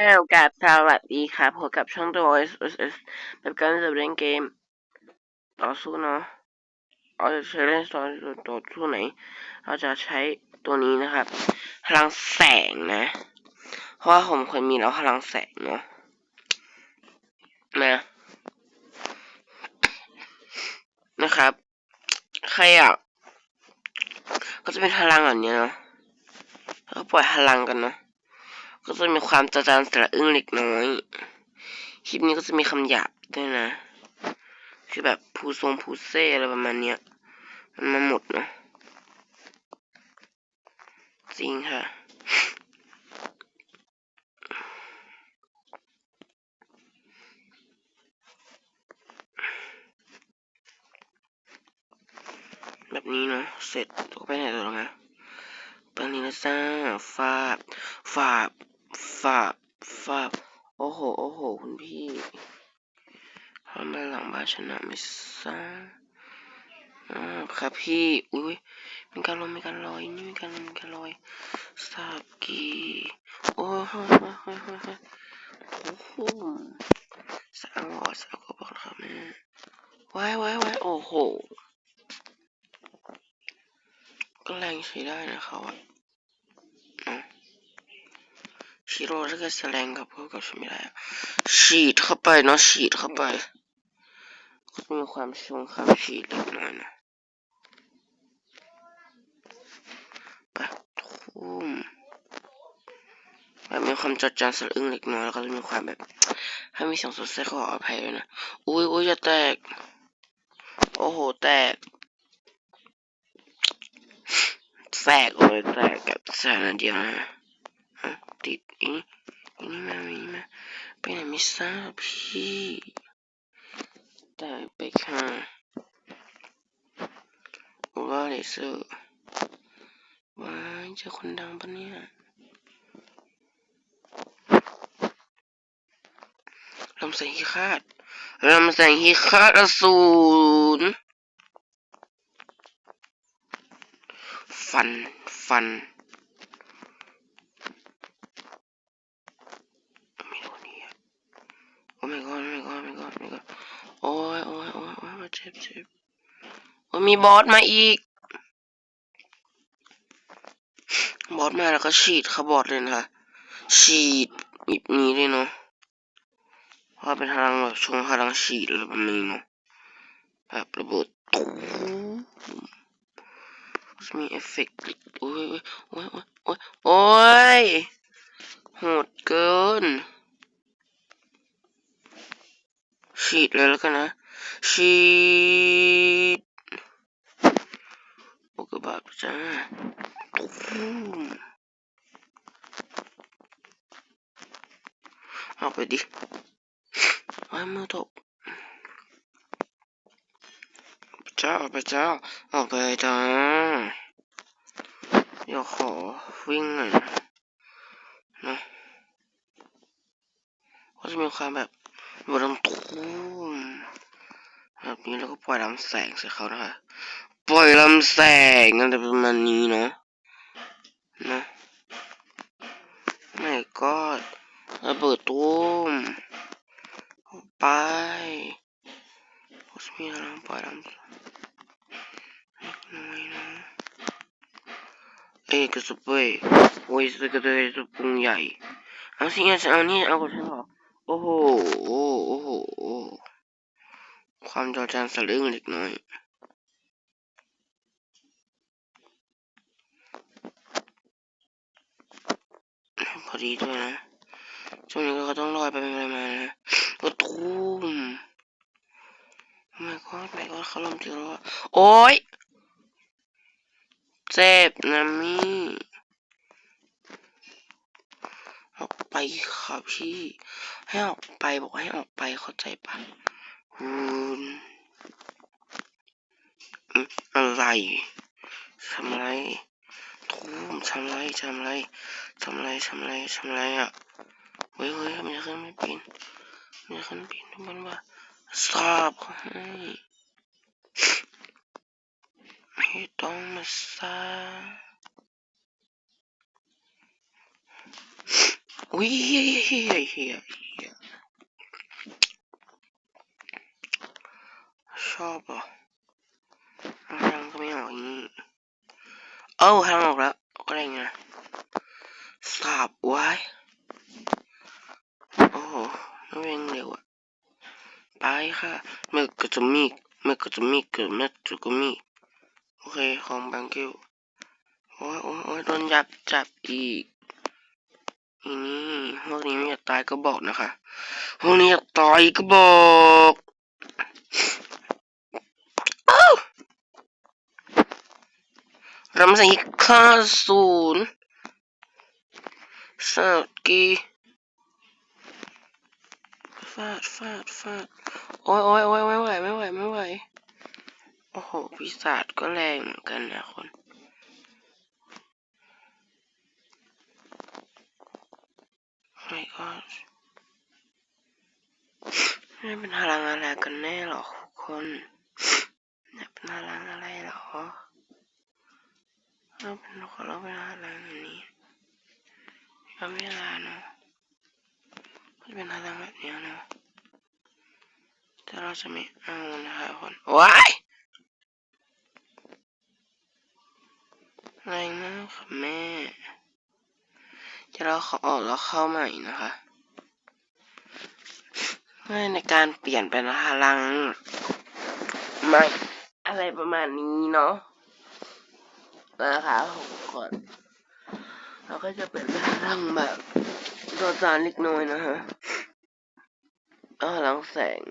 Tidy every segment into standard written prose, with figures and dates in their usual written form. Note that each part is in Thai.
แล้วกับสวัสดีครับพบกับช่อง The Voice SS แบบการจะเล่นเกมต่อสู้เนาะเราจะใช้เล่นต่อสู้ไหนเราจะใช้ตัวนี้นะครับพลังแสงนะเพราะว่าผมเคยมีแล้วพลังแสงเนาะนะครับใครอ่ะก็จะเป็นพลังแบบนี้เนาะแล้วปล่อยพลังกันเนาะก็จะมีความจานสระอึ้งเล็กน้อยคลิปนี้ก็จะมีคำหยาบด้วยนะคือแบบพูเซ่อะไรประมาณเนี้ยมันมาหมดเนาะจริงค่ะแบบนี้เนาะเสร็จก็ไปไหนต่อนะตอนนี้นะจ้าฟาบฟาบฟาบฟาบโอ้โหคุณพี่ทำไมหลังบ้านชนะไม่ซ่าครับพี่อุ้ยมีการลอยนี่มีการลอยสาบกีโอ้โหโอ้โหสาวก็บอกครับแม่ไว้โอ้โหก็แรงใช้ได้นะเขาอะชิโร่ถ้าเกิดแสดงกับพวกกับฉันไม่ได้ฉีดเข้าไปเนาะฉีดเข้าไปก็จะมีความความฉีดเล็กน้อยนะไปทุ่มแบบมีความจัดจ้านสะอึ้งเล็กน้อยแล้วก็จะมีความแบบให้มีเสียงสดใสขออภัยด้วยนะอุ้ยจะแตกโอ้โหแตกแตกเลยแตกกับสถานะเดียวนะติดนี่มาไปไหนไม่ทราบพี่แต่ไปค่ะว่าเลเซอร์ว้ายเจอคนดังปะเนี่ยลำแสงฮีคาดอสูรฟันไม่โดนนี่โอ้ my god โอ้ยเจ็บโอ้มีบอสมาอีกบอสมาแล้วก็ฉีดเขาบอสเลยนะคะฉีดแบบนี้เลยเนาะเพราะเป็นพลังแบบพลังฉีดอะไรแบบนี้เนาะแบบระเบิดตูมมีเอฟเฟกต์โอ้ยโหดเกินฉีดเลยแล้วกันนะฉีดโอ้กระบาดจ้าตูมเอาไปดิไว้มือตกไปเจ้าออกไปจ้าเดี๋ยวขอวิ่งหน่อยนะก็จะมีความแบบบดตูมแบบนี้แล้วก็ปล่อยลำแสงใส่เขานะคะปล่อยลำแสงอะไรประมาณนี้เนาะไม่ก็ระเบิดตูมไปก็จะมีพลังปล่อยลำน้อยนะกระสุนเว้ยโอ้ยสกัดเลยสุปุงใหญ่เอาสิเอานี่เอากับฉันเหรอโอ้โหความจอจานสะลึ่งเล็กน้อยพอดีด้วยนะช่วงนี้ก็ต้องลอยไปมานะก็ตูมไม่ก็เขาลมจริงแล้วโอ้ยเจ็บนะมี่ออกไปครับพี่ให้ออกไปบอกให้ออกไปเข้าใจปะคุณอะไรทำไรทูมทำไรอ่ะเฮ้ยมันจะขึ้นไม่ปีนทุกคนว่าทราบเขาให้ไม่ต้องมาซ่า อุ้ยเฮียเฮียเฮียชอบอ่ะทางก็ไม่ออกอย่างนี้เอ้าทางออกแล้วก็ได้ไงสาบไว้โอ้โหไม่เร่งเร็วอ่ะไปค่ะเมื่อก็จะมีเมื่อก็จะมีเกิดเมื่อก็มีโอเคของบังเกิลโอ้ยโอ้ยโอ้ยโดนจับอีกอีนี่พวกนี้ไม่อยากตายก็บอกนะคะพวกนี้อยากตายก็บอกรำสังค่าศูนย์สกีฟาดโอ้ยโอ้ยโอ้ยไม่ไหวไม่ไหวโอ้โหปีศาจก็แรงเหมือนกันนะคนไม่ก็ไม่เป็นพลังอะไรกันแน่หรอคนไม่เป็นพลังอะไรหรอเราเป็นพลังอันนี้ก็ไม่ลาเนาะจะเป็นพลังแบบนี้เนาะแต่เราจะไม่เอานะคะคนว้ายแรงมากค่ะแม่จะเราขอออกแล้วเข้าใหม่นะคะในการเปลี่ยนเป็นพลังไม่อะไรประมาณนี้เนาะนะคะทุกคนเราก็จะเป็นพลังแบบตัวจานเล็กน้อยนะฮะพลังแสง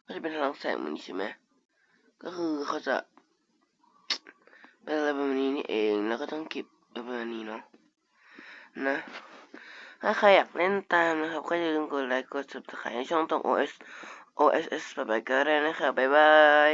ก็จะเป็นพลังแสงเหมือนนี้ใช่ไหมก็คือเขาจะเป็นอะไรประมาณนี้นี่เองแล้วก็ต้องเก็บประมาณนี้เนาะนะถ้าใครอยากเล่นตามนะครับก็อย่าลืมกดไลค์กด subscribe ให้ช่องตรง OSS ไปก็ได้นะครับบ๊ายบาย